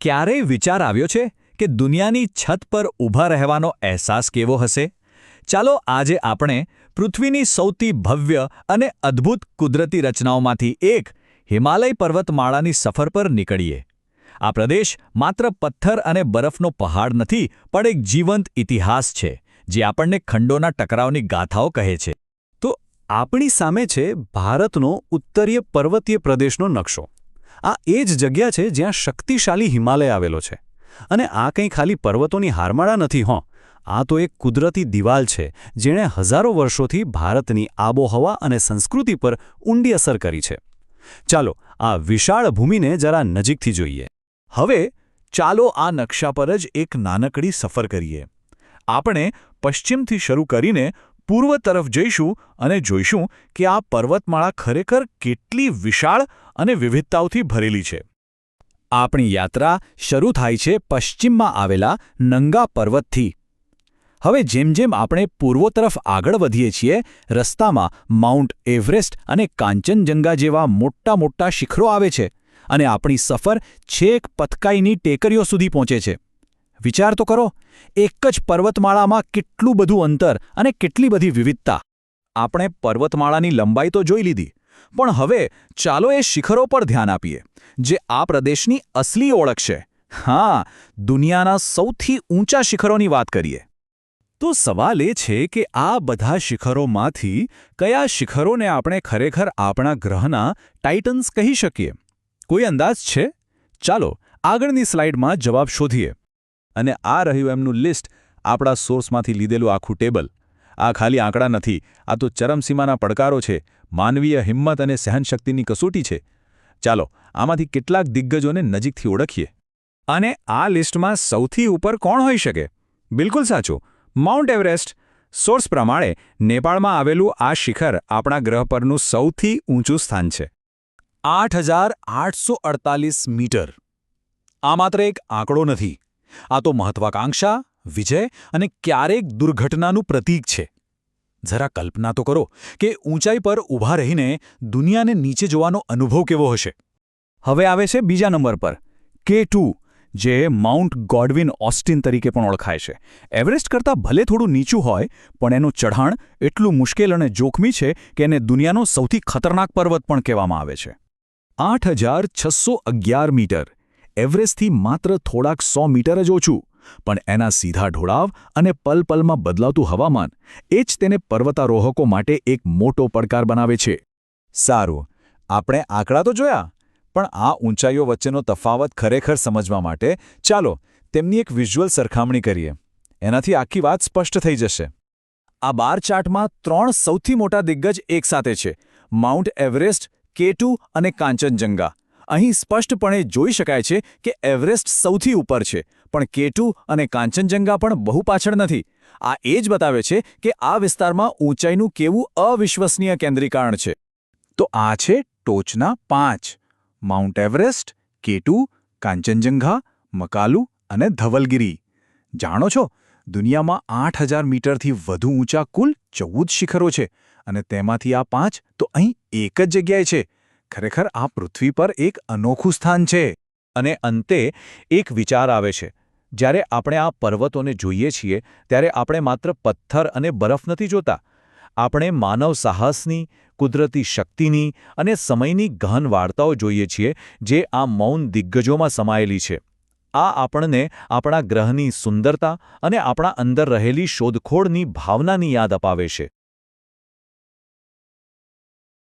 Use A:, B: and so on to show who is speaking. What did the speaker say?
A: ક્યારેય વિચાર આવ્યો છે કે દુનિયાની છત પર ઊભા રહેવાનો અહેસાસ કેવો હશે? ચાલો આજે આપણે પૃથ્વીની સૌથી ભવ્ય અને અદ્ભુત કુદરતી રચનાઓમાંથી એક હિમાલય પર્વતમાળાની સફર પર નીકળીએ. આ પ્રદેશ માત્ર પથ્થર અને બરફનો પહાડ નથી, પણ એક જીવંત ઇતિહાસ છે, જે આપણને ખંડોના ટકરાવની ગાથાઓ કહે છે.
B: તો આપણી સામે છે ભારતનો ઉત્તરીય પર્વતીય પ્રદેશનો નકશો. આ એ જ જગ્યા છે જ્યાં શક્તિશાળી હિમાલય આવેલો છે. અને આ કંઈ ખાલી પર્વતોની હારમાળા નથી. આ તો એક કુદરતી દિવાલ છે જેણે હજારો વર્ષોથી ભારતની આબોહવા અને સંસ્કૃતિ પર ઊંડી અસર કરી છે. ચાલો આ વિશાળ ભૂમિને જરા નજીકથી જોઈએ.
C: હવે ચાલો આ નકશા પર જ એક નાનકડી સફર કરીએ. આપણે પશ્ચિમથી શરૂ કરીને પૂર્વ તરફ જઈશું અને જોઈશું કે આ પર્વતમાળા ખરેખર કેટલી વિશાળ અને વિવિધતાઓથી ભરેલી છે.
A: આપણી યાત્રા શરૂ થાય છે પશ્ચિમમાં આવેલા નંગા પર્વતથી. હવે જેમ જેમ આપણે પૂર્વ તરફ આગળ વધીએ છીએ, રસ્તામાં માઉન્ટ એવરેસ્ટ અને કાંચનજંગા જેવા મોટા મોટા શિખરો આવે છે, અને આપણી સફર છેક પથકાઈની ટેકરીઓ સુધી પહોંચે છે. વિચાર તો કરો, એક જ પર્વતમાળામાં કેટલું બધું અંતર અને કેટલી બધી વિવિધતા. આપણે પર્વતમાળાની લંબાઈ તો જોઈ લીધી, પણ હવે ચાલો એ શિખરો પર ધ્યાન આપીએ, જે આ પ્રદેશની અસલી ઓળખ છે. હા, દુનિયાના સૌથી ઊંચા શિખરોની વાત કરીએ.
B: તો સવાલ એ છે કે આ બધા શિખરોમાંથી કયા શિખરોને આપણે ખરેખર આપણા ગ્રહના ટાઇટન્સ કહી શકીએ? કોઈ અંદાજ છે? ચાલો આગળની સ્લાઇડમાં જવાબ શોધીએ.
C: અને આ રહ્યું એમનું લિસ્ટ, આપણા સોર્સમાંથી લીધેલું આખું ટેબલ. આ ખાલી આંકડા નથી, આ તો ચરમસીમાના પડકારો છે, માનવીય હિંમત અને સહનશક્તિની કસોટી છે. ચાલો આમાંથી કેટલાક દિગ્ગજોને નજીકથી ઓળખીએ.
B: અને આ લિસ્ટમાં સૌથી ઉપર કોણ હોઈ શકે? બિલકુલ સાચું, માઉન્ટ એવરેસ્ટ. સોર્સ પ્રમાણે નેપાળમાં આવેલું આ શિખર આપણા ગ્રહ પરનું સૌથી ઊંચું સ્થાન છે.
A: 8,848 મીટર.
B: આ માત્ર એક આંકડો નથી, આ તો મહત્વાકાંક્ષા, વિજય અને ક્યારેક દુર્ઘટનાનું પ્રતીક છે. જરા કલ્પના તો કરો કે ઊંચાઈ પર ઊભા રહીને દુનિયાને નીચે જોવાનો અનુભવ કેવો હશે. હવે આવે છે બીજા નંબર પર K2, જે માઉન્ટ ગોડવિન ઓસ્ટિન તરીકે પણ ઓળખાય છે. એવરેસ્ટ કરતાં ભલે થોડું નીચું હોય, પણ એનું ચઢાણ એટલું મુશ્કેલ અને જોખમી છે કે એને દુનિયાનો સૌથી ખતરનાક પર્વત પણ કહેવામાં આવે છે. 8,611 મીટર. એવરેસ્ટથી માત્ર થોડાક 100 મીટર જ ઓછું, પણ એના સીધા ઢોળાવ અને પલપલમાં બદલાતું હવામાન એ જ તેને પર્વતારોહકો માટે એક મોટો પડકાર બનાવે છે.
C: સારું, આપણે આંકડા તો જોયા, પણ આ ઊંચાઈઓ વચ્ચેનો તફાવત ખરેખર સમજવા માટે ચાલો તેમની એક વિઝ્યુઅલ સરખામણી કરીએ. એનાથી આખી વાત સ્પષ્ટ થઈ જશે.
B: આ બાર ચાર્ટમાં 3 સૌથી મોટા દિગ્ગજ એકસાથે છે: માઉન્ટ એવરેસ્ટ, K2 અને કાંચનજંગા. અહીં સ્પષ્ટપણે જોઈ શકાય છે કે એવરેસ્ટ સૌથી ઉપર છે, પણ K2 અને કાંચનજંગા પણ બહુ પાછળ નથી. આ એ જ બતાવે છે કે આ વિસ્તારમાં ઊંચાઈનું કેવું અવિશ્વસનીય કેન્દ્રીકરણ છે.
C: તો આ છે ટોચના 5: માઉન્ટ એવરેસ્ટ, K2, કાંચનજંગા, મકાલુ અને ધવલગિરી. જાણો છો, દુનિયામાં 8,000 મીટરથી વધુ ઊંચા કુલ 14 શિખરો છે, અને તેમાંથી આ 5 તો અહીં એક જ જગ્યાએ છે. ખરેખર આ પૃથ્વી પર એક અનોખું સ્થાન છે. અને અંતે એક વિચાર આવે છે. જ્યારે આપણે આ પર્વતોને જોઈએ છીએ, ત્યારે આપણે માત્ર પથ્થર અને બરફ નથી જોતા. આપણે માનવ સાહસની, કુદરતી શક્તિની અને સમયની ગહન વાર્તાઓ જોઈએ છીએ, જે આ મૌન દિગ્ગજોમાં સમાયેલી છે. આ આપણને આપણા ગ્રહની સુંદરતા અને આપણા અંદર રહેલી શોધખોળની ભાવનાની યાદ અપાવે છે.